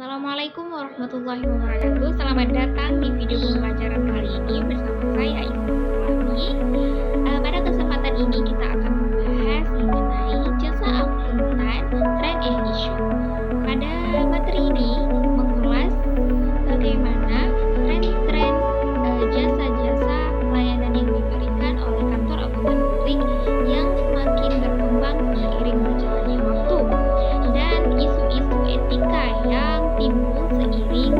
Assalamualaikum warahmatullahi wabarakatuh. Selamat datang di video pembelajaran kali ini bersama saya Ibu Fahmi. Pada kesempatan ini kita akan membahas mengenai jasa akuntan trend and issue. Pada materi ini mengulas bagaimana tren-tren jasa-jasa layanan yang diberikan oleh kantor akuntan publik yang semakin berkembang seiring berjalannya waktu, dan isu-isu etika yang timbul seiring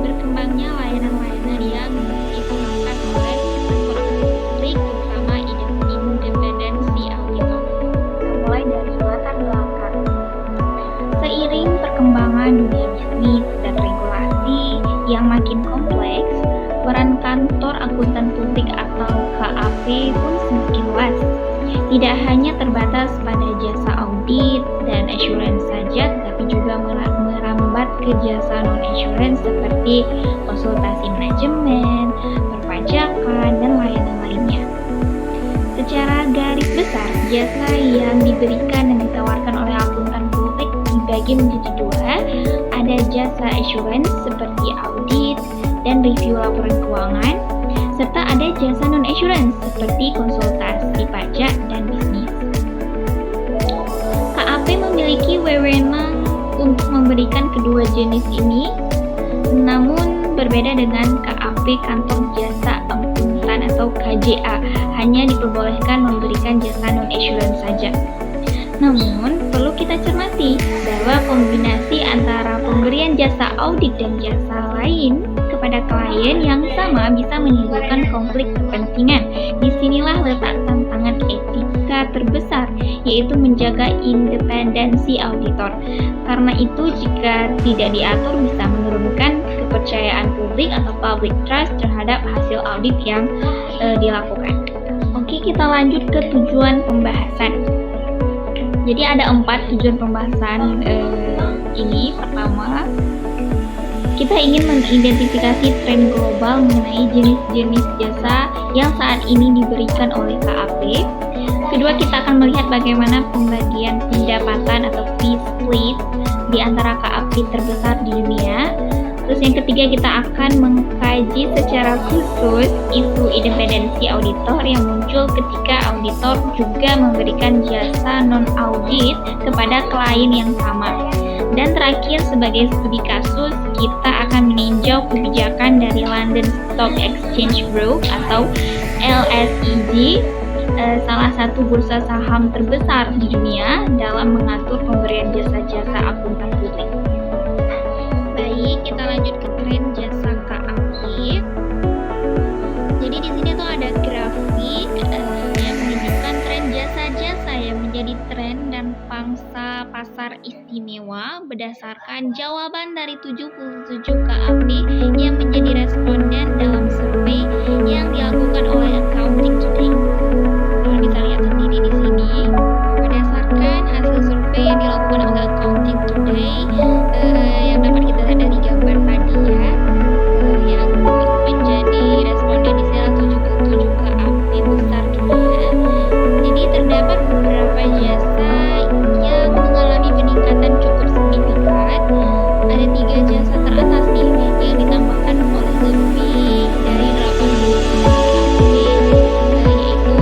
berkembangnya layanan-layanan yang ditawarkan oleh kantor akuntan publik, terutama independensi auditor. Mulai dari latar belakang. Seiring perkembangan dunia bisnis dan regulasi yang makin kompleks, peran kantor akuntan publik atau KAP pun semakin luas. Tidak hanya terbatas pada jasa audit dan assurance saja, tetapi juga merambat ke jasa non-assurance seperti konsultasi manajemen, perpajakan, dan layanan lainnya. Secara garis besar, jasa yang diberikan dan ditawarkan oleh akuntan publik dibagi menjadi dua. Ada jasa assurance seperti audit dan review laporan keuangan, serta ada jasa non-assurance seperti konsultasi pajak dan bisnis. KAP memiliki wewenang untuk memberikan kedua jenis ini, namun berbeda dengan KAP kantor jasa akuntan atau KJA, hanya diperbolehkan memberikan jasa non-assurance saja. Namun, perlu kita cermati bahwa kombinasi antara pemberian jasa audit dan jasa lain kepada klien yang sama bisa menimbulkan konflik kepentingan. Disinilah letak tantangan etika terbesar, yaitu menjaga independensi auditor. Karena itu, jika tidak diatur bisa menurunkan kepercayaan publik atau public trust terhadap hasil audit yang dilakukan. Oke, kita lanjut ke tujuan pembahasan. Jadi ada 4 tujuan pembahasan ini. Pertama, kita ingin mengidentifikasi tren global mengenai jenis-jenis jasa yang saat ini diberikan oleh KAP. Kedua, kita akan melihat bagaimana pembagian pendapatan atau fee split di antara KAP terbesar di dunia. Terus yang ketiga, kita akan mengkaji secara khusus isu independensi auditor yang muncul ketika auditor juga memberikan jasa non-audit kepada klien yang sama. Dan terakhir, sebagai studi kasus, kita akan meninjau kebijakan dari London Stock Exchange Group atau LSEG, salah satu bursa saham terbesar di dunia, dalam mengatur pemberian jasa-jasa akuntan publik. Baik, kita lanjut ke tren jasa KAP. Jadi di sini tuh ada grafik yang menunjukkan tren jasa-jasa yang menjadi tren dan pangsa pasar istimewa berdasarkan jawaban dari 77 KAP yang menjadi responden dalam survei yang dilakukan oleh Accounting Today. Kalian bisa lihat sendiri di sini, berdasarkan hasil survei yang dilakukan oleh Accounting Today, yang dapat kita lihat dari gambar tadi ya, yang menjadi responden di sini 77 KAP besar dunia. Jadi terdapat beberapa jasa yang mengalami peningkatan cukup signifikan. Ada 3 jasa teratas nih yang ditambahkan oleh lebih dari 80 KAP, yaitu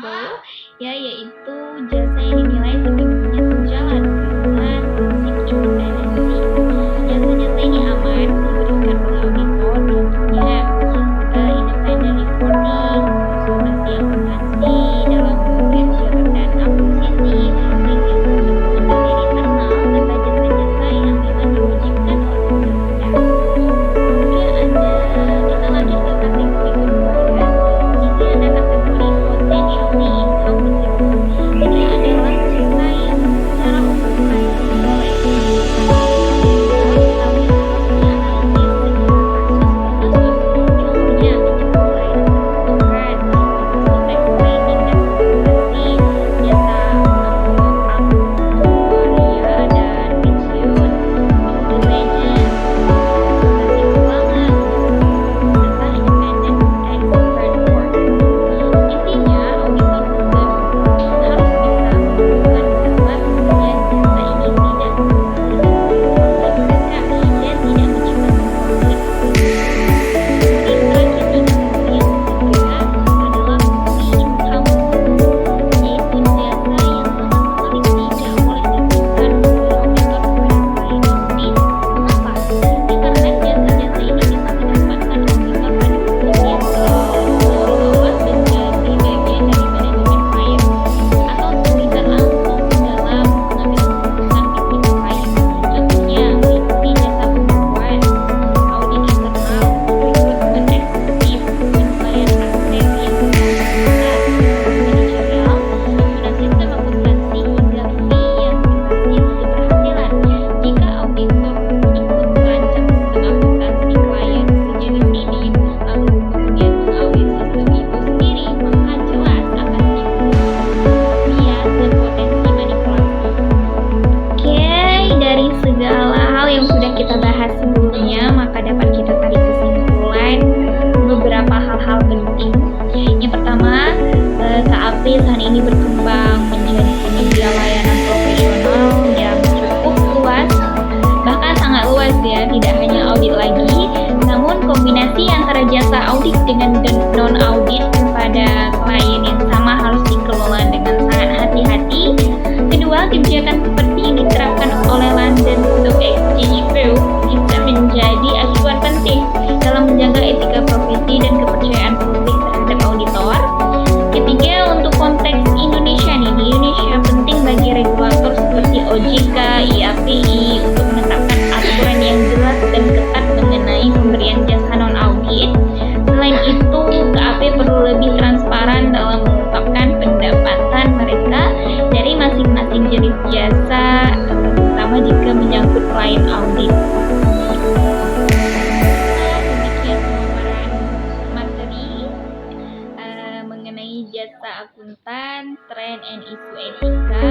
sustainable, ya, yaitu jasa yang dinilai sebaiknya sejalan dengan prinsip independensi. Jasa-jasa ini aman diberikan oleh auditor, contohnya independent reporting, konsultasi akuntansi dalam merger dan akuisisi, penelitian internal, serta jasa-jasa yang memang diwajibkan oleh undang-undang. Kemudian kita lanjut ke kategori kedua ya. Ini ada kategori potentially income contribution. Ini adalah jasa yang secara umum hanya boleh tapi harus dianalisis secara kasus per kasus. Contohnya mulai dari kebutuhan, konteks training dan konsultasi, jasa aktuaria dan pensiun, due diligence, konsultasi keuangan, serta independent expert work. Intinya, auditor juga harus bisa menentukan kenapa kemudian jasa ini tidak dan tidak menciptakan konflik. Kita kini kategori yang ketiga adalah free income, yaitu jasa yang sama sekali tidak boleh diberikan oleh auditor kepada klien audit. Mengapa? Karena jasa-jasa ini bisa mendapatkan auditor pada posisi yang seolah-olah menjadi bagian dari manajemen klien atau terlibat langsung dalam mengambil keputusan bisnis klien. Contohnya, mengikuti jasa pembukuan, audit internal, rekrutmen eksekutif, penilaian aset yang bersangkutan, manajerial, penggunaan sistem akuntansi hingga fee yang berbasis keberhasilan. Jika auditor ikut merancang sistem akuntansi klien sejenis ini, lalu kemudian mengaudit sistem itu sendiri, maka jelas akan timbul bias dan potensi manipulasi. Oke, dari segala hal yang sudah kita bahas sebelumnya, maka dapat kita tarik kesimpulan beberapa hal-hal penting. Yang pertama, KAP saat ini berkembang menjadi penyedia layanan profesional yang cukup luas, bahkan sangat luas ya, tidak hanya audit lagi, namun kombinasi antara jasa audit dengan non-audit kepada klien yang sama harus dikelola dengan sangat hati-hati. Kedua, kebijakan seperti yang diterapkan oleh London Stock Exchange Group bisa menjadi acuan penting dalam menjaga etika profesi dan kepercayaan publik terhadap auditor. Ketiga, untuk konteks Indonesia nih, di Indonesia penting bagi regulator seperti OJK, IAPI untuk menetapkan aturan yang jelas dan ketat mengenai pemberian jasa non-audit. Selain itu, KAP perlu lebih transparan dalam mengungkapkan pendapatan mereka dari masing-masing jenis jasa, terutama jika menyangkut klien audit. Demikian pemaparan materi mengenai jasa akuntan, tren, dan isu etika.